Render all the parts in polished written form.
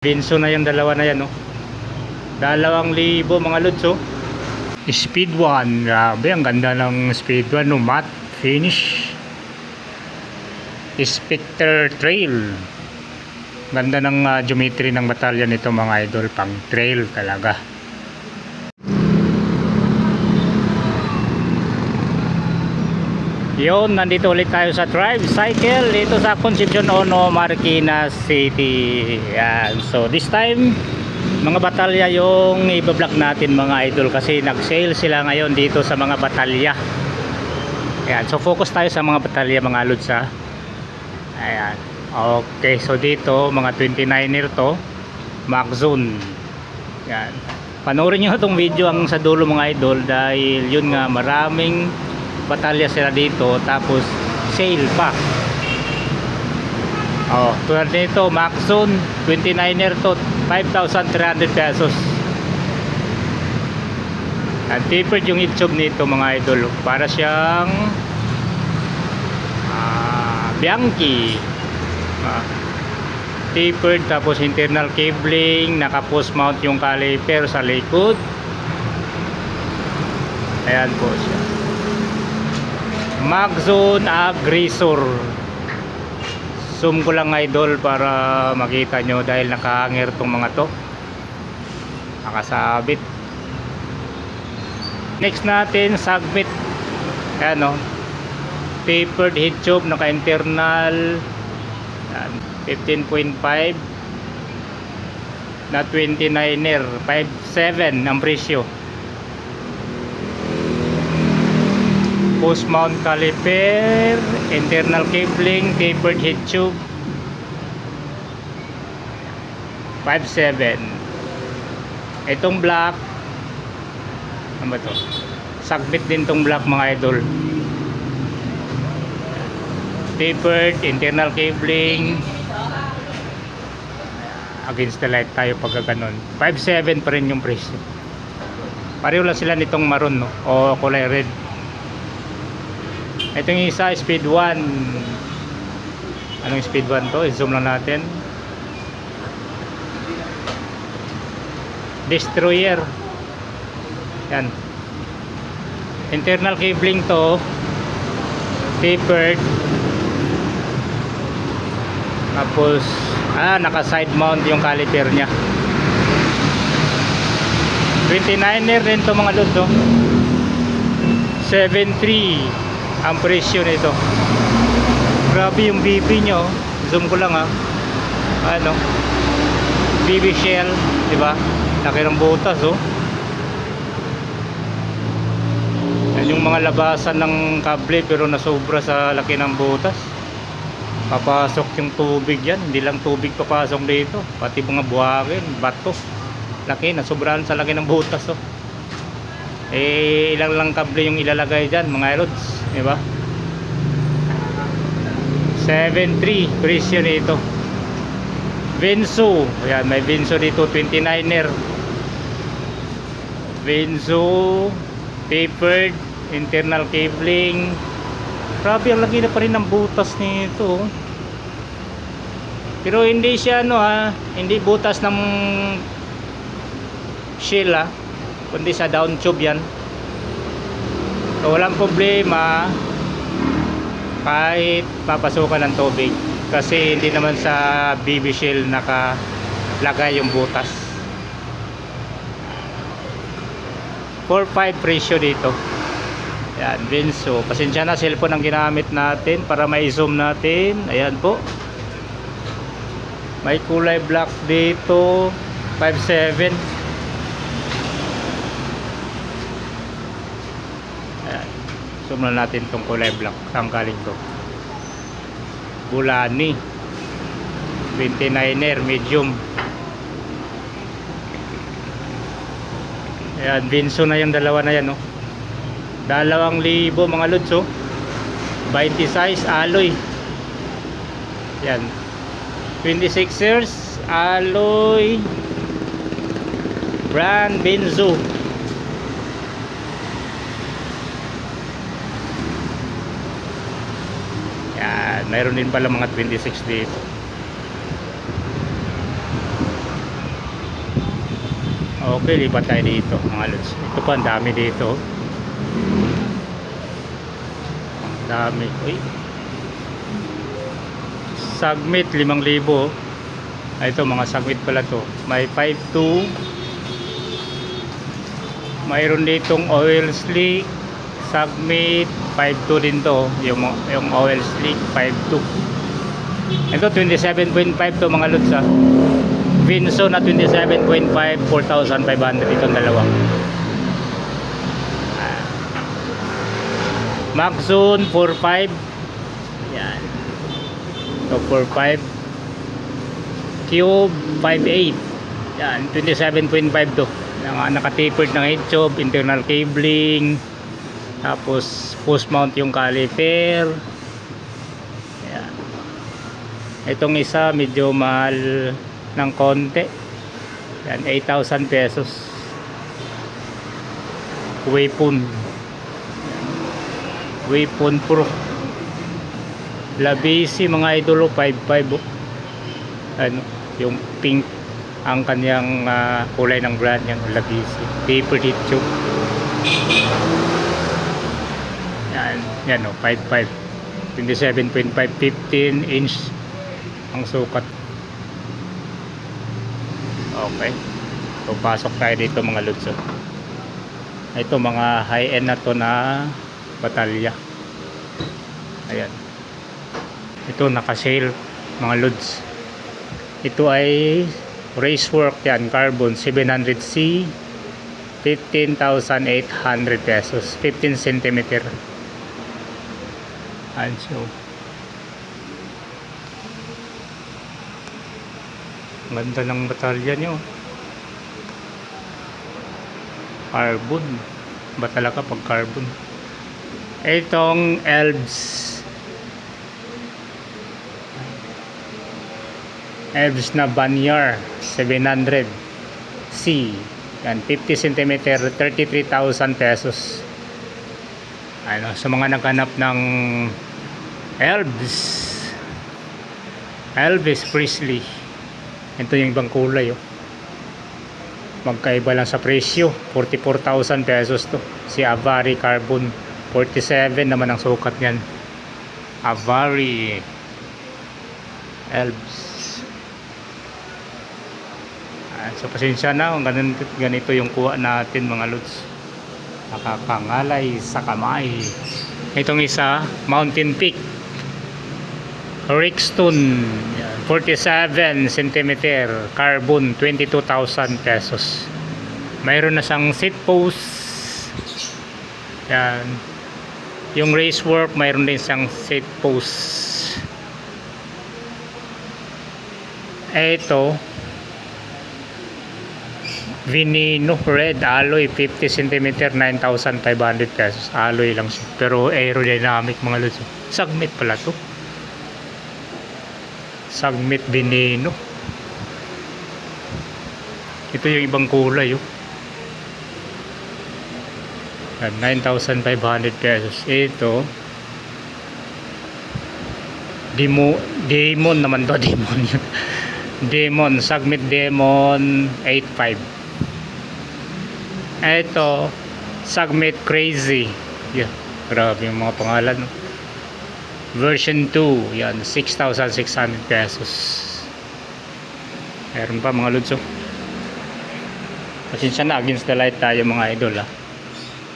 Vinso na yung dalawa na yan, oh. 2,000 mga lods, oh. Speed 1. Grabe, ang ganda ng Speed 1, no? Matte finish. Spectre Trail. Ganda ng geometry ng batalya nito, mga idol. Pang trail talaga. Yun, nandito ulit tayo sa Tricycle dito sa Concepcion Ono, Marikina City. Yan. So this time, mga batalya yung i-vlog natin, mga idol, kasi nag-sale sila ngayon dito sa mga batalya. Yan. So focus tayo sa mga batalya, mga lods, ha. Ayan. Okay, so dito mga 29er to, Max Zone. Yan. Panoorin nyo itong video ang sa dulo, mga idol, dahil yun nga, maraming batalya sila dito, tapos sale pa. Oh, tulad nito, Max Zone 29er to, 5,300 pesos. At tapered yung itsog nito, mga idol. Para siyang Bianchi. Tapered, tapos internal cabling, naka post mount yung caliper sa likod. Ayan po siya, Max Zone Aggressor. Zoom ko lang, idol, para makita nyo, dahil nakahanger tong mga to, nakasabit. Next natin, Submit. Ayan, no? Tapered head tube, naka internal 15.5 na 29er, 5.7 ang presyo. Post mount caliper, internal cabling, tapered head tube, 5.7. Itong black, ano ba to? Submit din tong black, mga idol. Tapered, internal cabling, against the light tayo pagka ganon. 5.7 pa rin yung presyo. Pareho lang sila nitong maroon, no? O kulay red. Itong isa, Speed 1. Anong Speed 1 to? I-zoom lang natin. Destroyer. Yan. Internal cabling to, tapered, tapos naka side mount yung caliper nya. 29er din to, mga lods, 7.3 ang presyo nito. Grabe yung BB nyo. Zoom ko lang, ha. Ano, BB shell, diba? Laki ng butas, oh. Yan yung mga labasan ng kable, pero nasobra sa laki ng butas. Papasok yung tubig yan. Hindi lang tubig papasok dito, pati mga buhangin, bato. Laki, nasobrahan sa laki ng butas, oh. Ilang lang kable yung ilalagay dyan, mga lods, diba? 7.3 presyo nito. Vinso, ayan, may Vinso dito, 29er. Vinso, tapered, internal cabling. Grabe, ang laki na pa rin ng butas nito. Pero hindi siya, hindi butas ng shell, kundi sa down tube yan. So walang problema kahit papasukan ng tubig, kasi hindi naman sa BB shell nakalagay yung butas. 4.5 presyo dito. Yan, Vinso. Pasensya na, cellphone ang ginamit natin para mai-zoom natin. Ayan po, may kulay black dito, 5.7. Zoom na natin itong kulay black. Tanggalin ko. Bulani 29er medium. Ayan, Vinso na yung dalawa na yan, 2,000 mga lods, 20 size alloy. Yan, 26ers alloy, brand Vinso. Mayroon din pala mga 26 dito. Okay, lipat tayo dito mga lods. Ito pa, ang dami dito. Ang dami. Uy. Sagmit 5,000. Ito mga sagmit pala to. May 5.2. Mayroon ditong oil slick sagmit 5.2 din to. Yung oil slick 5.2. Ito 27.5 to mga lods ha. Vinso na 27.5, 4,500 itong dalawa. Maxxon 4.5. Yan. So 4.5. Cube 5.8. Yan, 27.5 to. Naka-tapered ng head tube, internal cabling. Tapos post mount yung caliper. Yan. Itong isa medyo mahal ng konti. Yan, 8,000 pesos. Weapon Pro. Labisi mga idolo 5.5 oh. Ano, yung pink ang kanyang kulay ng brand yung Labisi. Tapered head tube. Yan oh, 5.5. 27.5, 15 inch ang sukat. Okay. So pasok tayo dito mga lods. Ito mga high end na to na batalya. Ayan. Ito naka-sale mga lods. Ito ay racework yan, carbon 700C, 15,800 pesos, 15 cm. Ayan siya. Ganda ng batalya nyo. Carbon. Ba talaga pag carbon? Itong Elves na Bannier 700C. Yan, 50 cm, 33,000 pesos. Ano, sa mga naghanap ng Elvis Presley. Ito yung ibang kulay oh. Magkaiba lang sa presyo, 44,000 pesos to. Si Avari Carbon 47 naman ang sukat niyan. Avari Elves. So pasensya na kung ganito yung kuha natin mga lods. Nakakangalay sa kamay. Itong isa, Mountain Peak Rickstone 47 cm, carbon 22,000 pesos. Mayroon na siyang seat post. Yan. Yung racework, mayroon din siyang seat post. Ito Veneno Red Alloy 50 cm, 9,500 pesos. Alloy lang siya, pero aerodynamic mga lods. Sagmit pala to. Sagmit Veneno. Ito yung ibang kulay oh. 9,500 pesos. Ito Demon naman to. Demon Sagmit Demon 8.5. Ito Sagmit Crazy. Yeah, grabe yung mga pangalan no? Version 2, yan 6,600 pesos. Meron pa mga lods oh. Pasensya na, against the light tayo mga idol ah.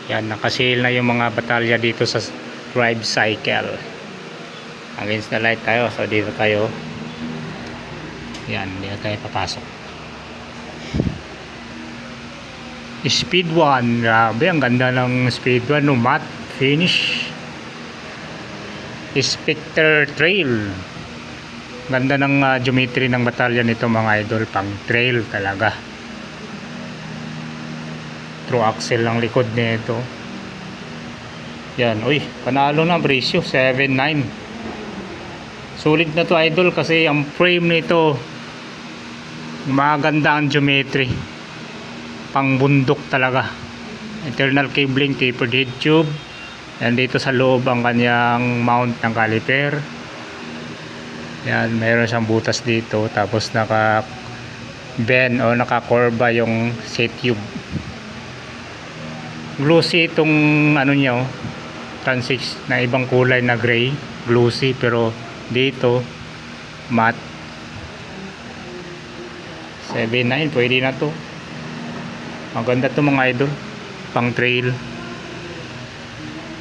Yan, nakasale na yung mga batalya dito sa Drive Cycle. Against the light tayo, so dito tayo. Yan, dito tayo papasok. Speed 1, grabe, ang ganda ng Speed 1 no, matte finish. Spectre Trail, ganda ng geometry ng batalya nito mga idol, pang trail talaga. True axle ang likod nito. Yan, uy, panalo na presyo, 7.9. Sulit na to idol kasi ang frame nito maganda ang geometry, pang bundok talaga. Internal cabling, tapered head tube. Yan, dito sa loob ang kanyang mount ng caliper. Yan, mayroon siyang butas dito, tapos naka bend o nakakorba yung seat tube. Glossy itong ano niya, oh, Transix na ibang kulay na gray, glossy, pero dito matte. 7.9 pwede na to. Maganda to mga idol, pang trail.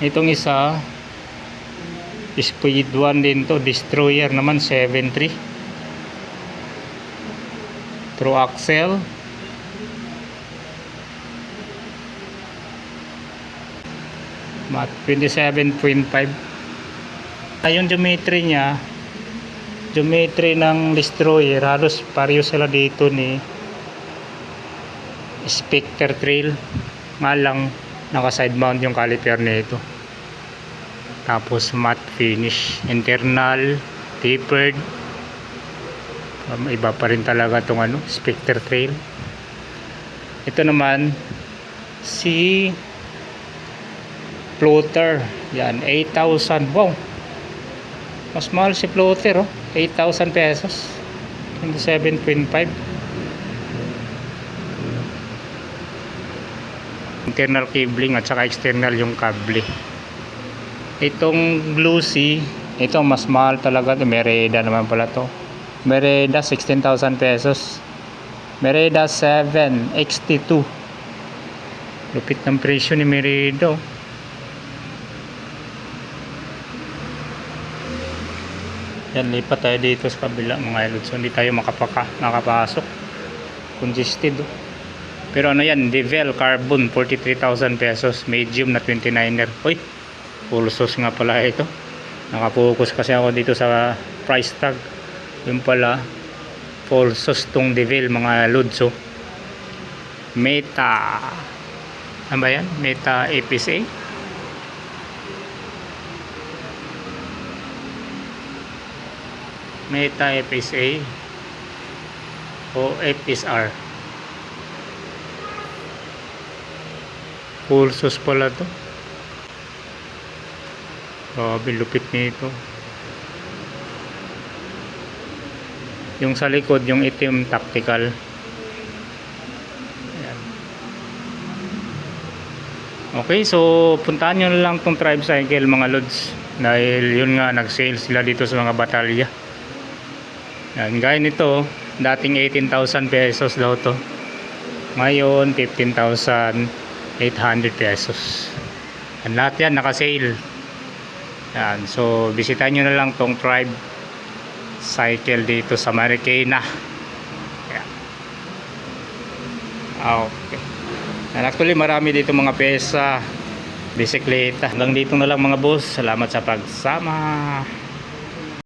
Itong isa Speed 1 din to, Destroyer naman 7.3, through axle. Mat 27.5. Ayun geometry niya, geometry ng Destroyer halos pareho sila dito ni Spectre Trail, nga lang naka side mount yung caliper nito. Tapos matte finish, internal tapered. Iba pa rin talaga tong ano, Spectre Trail. Ito naman si Floater, yan 8,000. Wow, mas mahal si Floater, oh, 8,000 pesos, 27.5. Internal cabling at saka external yung kable. Itong glossy, ito mas mahal talaga to. Merida naman pala to. Merida 16,000 pesos. Merida 7 XT2. Lupit ng presyo ni Merida, oh. Yan, lipat tayo dito sa kabila mga idol. So hindi tayo makapasok. Congested, oh. Pero ano yan, Devel Carbon 43,000 pesos. Medium na 29er. Uy, full sauce nga pala ito. Nakapokus kasi ako dito sa price tag. Yung pala full sauce tong Devel mga lods, oh. Meta, ano ba yan? Meta FSA. Meta FSA o FSR. Full sauce pala to. Grabe, lupit nito. Yung sa likod, yung itim tactical. Ayan. Okay, so puntahan nyo na lang tong tricycle mga lods. Dahil yun nga, nag-sale sila dito sa mga batalya. Yan, gaya nito, dating 18,000 pesos daw to. Ngayon, 15,800 pesos. Yan, lahat yan naka-sale. Yan, so bisitahin nyo na lang tong Tribe Cycle dito sa Marikina. Yan. Okay. And actually marami dito mga pesa, bisikleta. Hanggang dito na lang mga boss. Salamat sa pagsama.